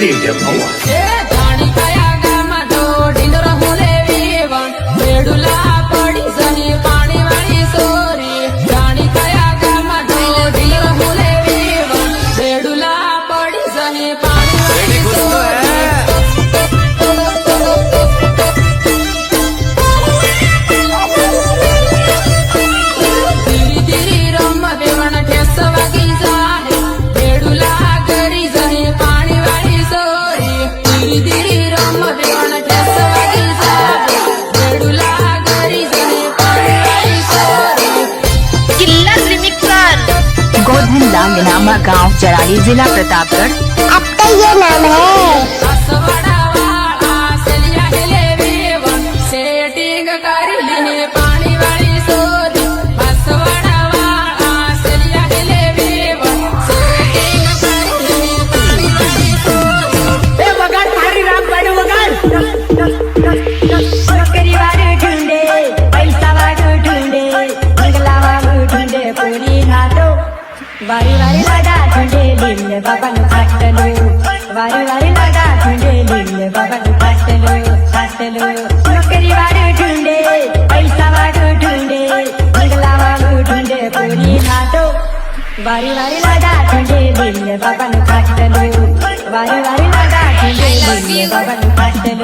Creative Award. लांगनामा गांव चराली जिला प्रतापगढ़। आपका ये नाम है? वारी वारी लाडा ठुंडे लिल्ले बाबानु फाटलो वारी वारी लाडा ठुंडे लिल्ले बाबानु फाटलो नोकरी वाडू ठुंडे पैसा वाडू ठुंडे मंगला वाडू ठुंडे पूरी नाटो वारी वारी लाडा ठुंडे लिल्ले बाबानु फाटलो वारी वारी लाडा ठुंडे लिल्ले बाबानु फाटलो